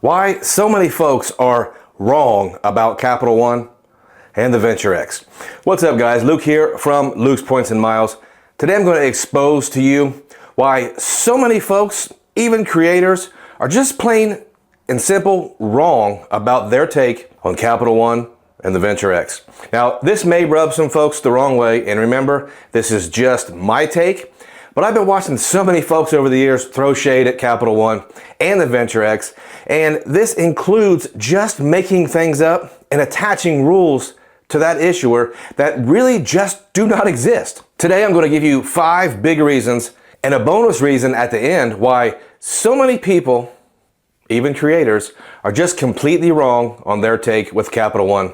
Why so many folks are wrong about Capital One and the Venture X. What's up guys, Luke here from Luke's Points and Miles. Today I'm going to expose to you why so many folks, even creators, are just plain and simple wrong about their take on Capital One and the Venture X. Now this may rub some folks the wrong way, and remember, this is just my take. But I've been watching so many folks over the years throw shade at Capital One and the Venture X, and this includes just making things up and attaching rules to that issuer that really just do not exist. Today I'm going to give you 5 big reasons and a bonus reason at the end why so many people, even creators, are just completely wrong on their take with Capital One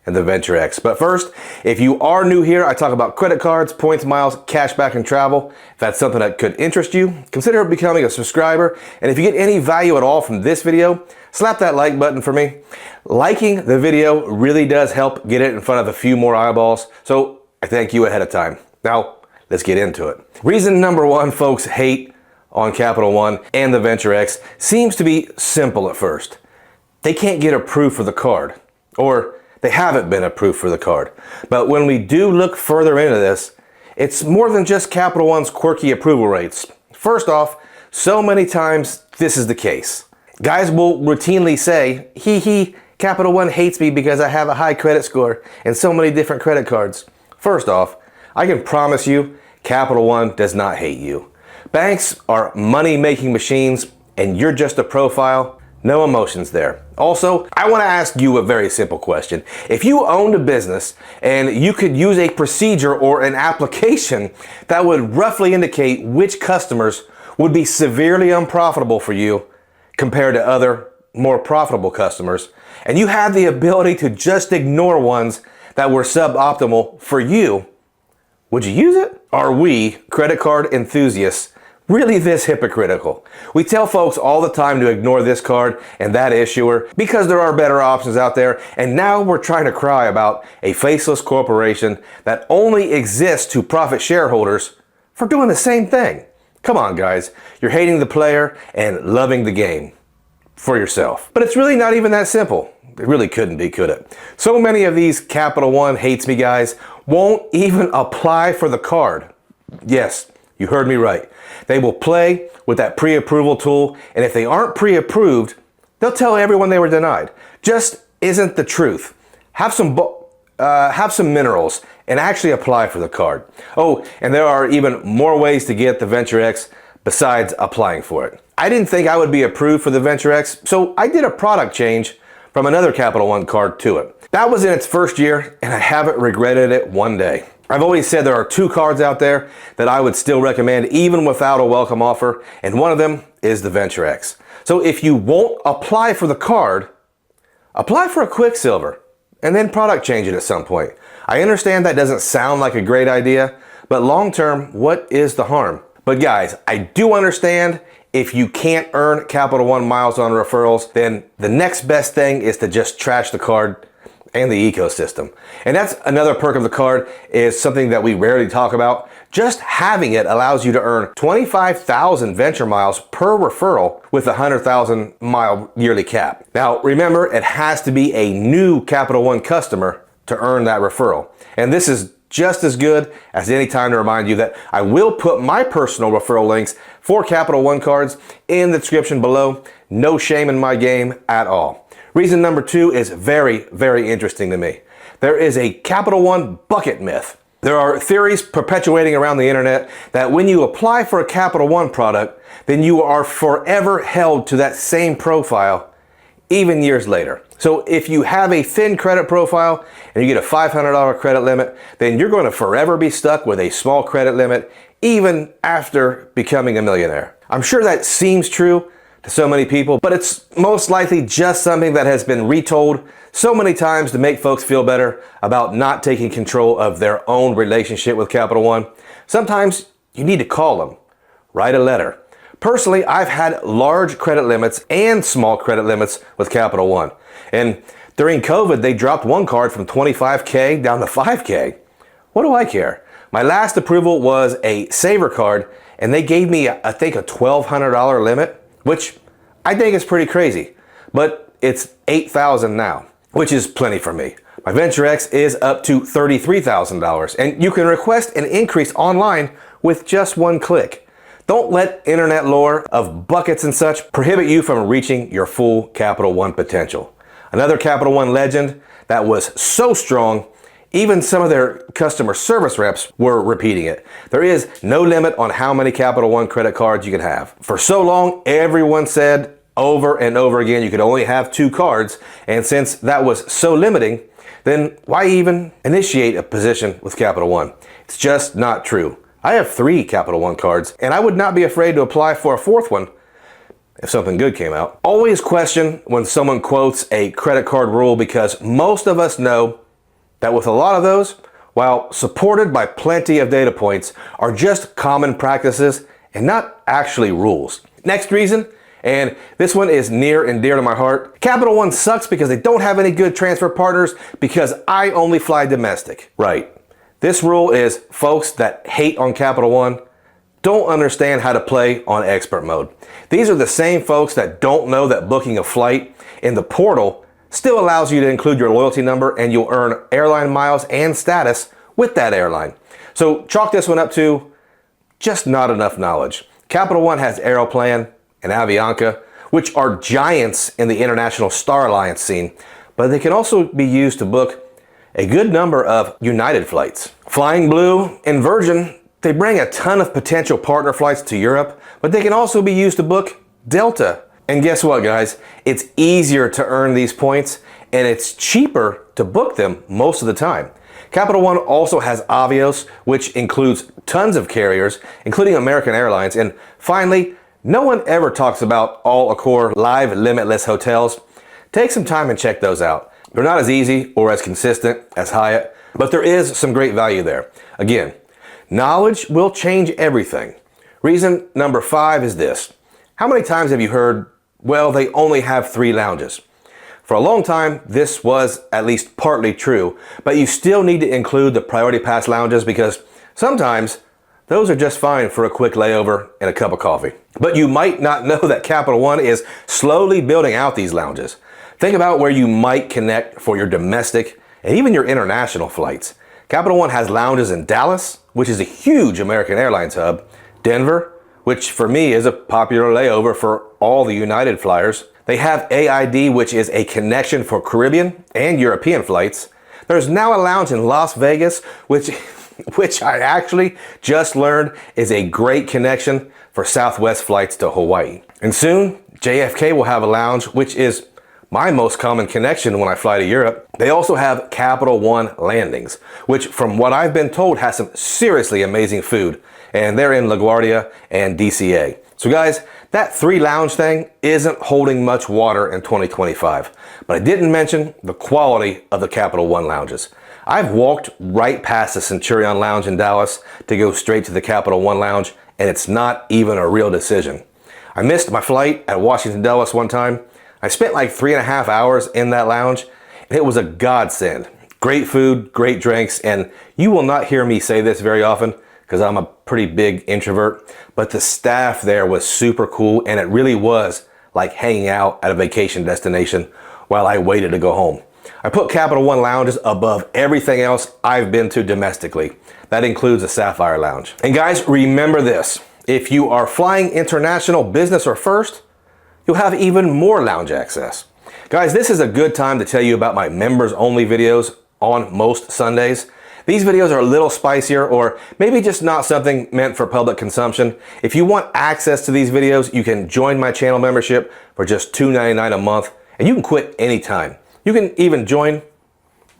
and the Venture X. But first, if you are new here, I talk about credit cards, points, miles, cashback, and travel. If that's something that could interest you, consider becoming a subscriber. And if you get any value at all from this video, slap that like button for me. Liking the video really does help get it in front of a few more eyeballs, so I thank you ahead of time. Now, let's get into it. Reason number 1 folks hate on Capital One and the Venture X seems to be simple at first. They can't get approved for the card, or they haven't been approved for the card. But when we do look further into this, it's more than just Capital One's quirky approval rates. First off, so many times this is the case. Guys will routinely say, Capital One hates me because I have a high credit score and so many different credit cards. First off, I can promise you, Capital One does not hate you. Banks are money-making machines and you're just a profile. No emotions there. Also, I want to ask you a very simple question. If you owned a business and you could use a procedure or an application that would roughly indicate which customers would be severely unprofitable for you compared to other more profitable customers, and you had the ability to just ignore ones that were suboptimal for you, would you use it? Are we, credit card enthusiasts, really this hypocritical? We tell folks all the time to ignore this card and that issuer because there are better options out there, and now we're trying to cry about a faceless corporation that only exists to profit shareholders for doing the same thing. Come on guys, you're hating the player and loving the game for yourself. But it's really not even that simple. It really couldn't be, could it? So many of these Capital One hates me guys won't even apply for the card. Yes, you heard me right. They will play with that pre-approval tool, and if they aren't pre-approved, they'll tell everyone they were denied. Just isn't the truth. Have some minerals and actually apply for the card. Oh, and there are even more ways to get the Venture X besides applying for it. I didn't think I would be approved for the Venture X, so I did a product change from another Capital One card to it. That was in its first year, and I haven't regretted it one day. I've always said there are 2 cards out there that I would still recommend even without a welcome offer, and one of them is the Venture X. So if you won't apply for the card, apply for a Quicksilver and then product change it at some point. I understand that doesn't sound like a great idea, but long term, what is the harm? But guys, I do understand if you can't earn Capital One miles on referrals, then the next best thing is to just trash the card and the ecosystem. And that's another perk of the card, is something that we rarely talk about. Just having it allows you to earn 25,000 venture miles per referral with a 100,000 mile yearly cap. Now remember, it has to be a new Capital One customer to earn that referral. And this is just as good as any time to remind you that I will put my personal referral links for Capital One cards in the description below. No shame in my game at all. Reason number 2 is very, very interesting to me. There is a Capital One bucket myth. There are theories perpetuating around the internet that when you apply for a Capital One product, then you are forever held to that same profile, even years later. So if you have a thin credit profile and you get a $500 credit limit, then you're going to forever be stuck with a small credit limit, even after becoming a millionaire. I'm sure that seems true to so many people, but it's most likely just something that has been retold so many times to make folks feel better about not taking control of their own relationship with Capital One. Sometimes you need to call them, write a letter. Personally, I've had large credit limits and small credit limits with Capital One. And during COVID, they dropped one card from 25K down to 5K. What do I care? My last approval was a Saver card, and they gave me, I think, a $1,200 limit, which I think is pretty crazy. but it's $8,000 now, which is plenty for me. My Venture X is up to $33,000, and you can request an increase online with just one click. Don't let internet lore of buckets and such prohibit you from reaching your full Capital One potential. Another Capital One legend that was so strong, even some of their customer service reps were repeating it. There is no limit on how many Capital One credit cards you can have. For so long, everyone said over and over again you could only have 2 cards, and since that was so limiting, then why even initiate a position with Capital One? It's just not true. I have 3 Capital One cards, and I would not be afraid to apply for a 4th one if something good came out. Always question when someone quotes a credit card rule, because most of us know that with a lot of those, while supported by plenty of data points, are just common practices and not actually rules. Next reason, and this one is near and dear to my heart, Capital One sucks because they don't have any good transfer partners because I only fly domestic. Right. This rule is folks that hate on Capital One don't understand how to play on expert mode. These are the same folks that don't know that booking a flight in the portal still allows you to include your loyalty number, and you'll earn airline miles and status with that airline. So chalk this one up to just not enough knowledge. Capital One has Aeroplan and Avianca, which are giants in the international Star Alliance scene, but they can also be used to book a good number of United flights. Flying Blue and Virgin, they bring a ton of potential partner flights to Europe, but they can also be used to book Delta. And guess what, guys? It's easier to earn these points, and it's cheaper to book them most of the time. Capital One also has Avios, which includes tons of carriers, including American Airlines. And finally, no one ever talks about all Accor live limitless hotels. Take some time and check those out. They're not as easy or as consistent as Hyatt, but there is some great value there. Again, knowledge will change everything. Reason number 5 is this. How many times have you heard, well, they only have 3 lounges? For a long time, this was at least partly true, but you still need to include the Priority Pass lounges because sometimes those are just fine for a quick layover and a cup of coffee. But you might not know that Capital One is slowly building out these lounges. Think about where you might connect for your domestic and even your international flights. Capital One has lounges in Dallas, which is a huge American Airlines hub, Denver, which for me is a popular layover for all the United flyers. They have AID, which is a connection for Caribbean and European flights. There's now a lounge in Las Vegas, which I actually just learned is a great connection for Southwest flights to Hawaii. And soon, JFK will have a lounge, which is my most common connection when I fly to Europe. They also have Capital One landings, which from what I've been told has some seriously amazing food, and they're in LaGuardia and DCA. So guys, that 3 lounge thing isn't holding much water in 2025, but I didn't mention the quality of the Capital One lounges. I've walked right past the Centurion Lounge in Dallas to go straight to the Capital One lounge, and it's not even a real decision. I missed my flight at Washington Dulles one time. I spent like 3.5 hours in that lounge, and it was a godsend. Great food, great drinks, and you will not hear me say this very often because I'm a pretty big introvert, but the staff there was super cool, and it really was like hanging out at a vacation destination while I waited to go home. I put Capital One lounges above everything else I've been to domestically. That includes the Sapphire Lounge. And guys, remember this. If you are flying international, business, or first, you'll have even more lounge access. Guys, this is a good time to tell you about my members only videos on most Sundays. These videos are a little spicier, or maybe just not something meant for public consumption. If you want access to these videos, you can join my channel membership for just $2.99 a month, and you can quit anytime. You can even join,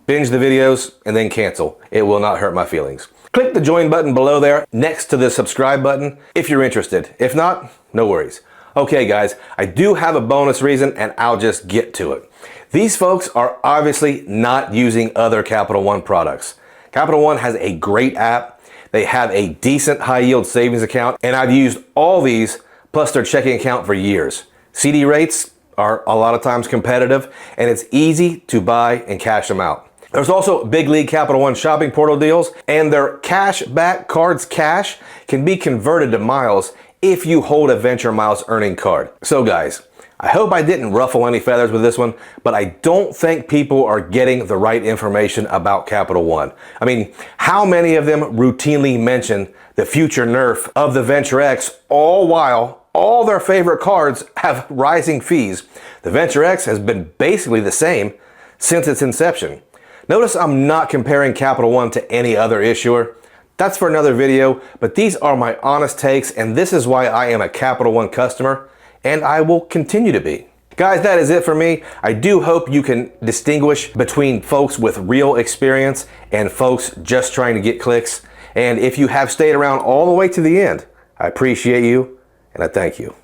binge the videos, and then cancel. It will not hurt my feelings. Click the join button below there next to the subscribe button if you're interested. If not, no worries. Okay guys, I do have a bonus reason, and I'll just get to it. These folks are obviously not using other Capital One products. Capital One has a great app. They have a decent high yield savings account, and I've used all these plus their checking account for years. CD rates are a lot of times competitive, and it's easy to buy and cash them out. There's also Big League Capital One shopping portal deals, and their cash back cards cash can be converted to miles if you hold a Venture Miles earning card. So guys, I hope I didn't ruffle any feathers with this one, but I don't think people are getting the right information about Capital One. I mean, how many of them routinely mention the future nerf of the Venture X, all while all their favorite cards have rising fees? The Venture X has been basically the same since its inception. Notice I'm not comparing Capital One to any other issuer. That's for another video, but these are my honest takes, and this is why I am a Capital One customer, and I will continue to be. Guys, that is it for me. I do hope you can distinguish between folks with real experience and folks just trying to get clicks. And if you have stayed around all the way to the end, I appreciate you and I thank you.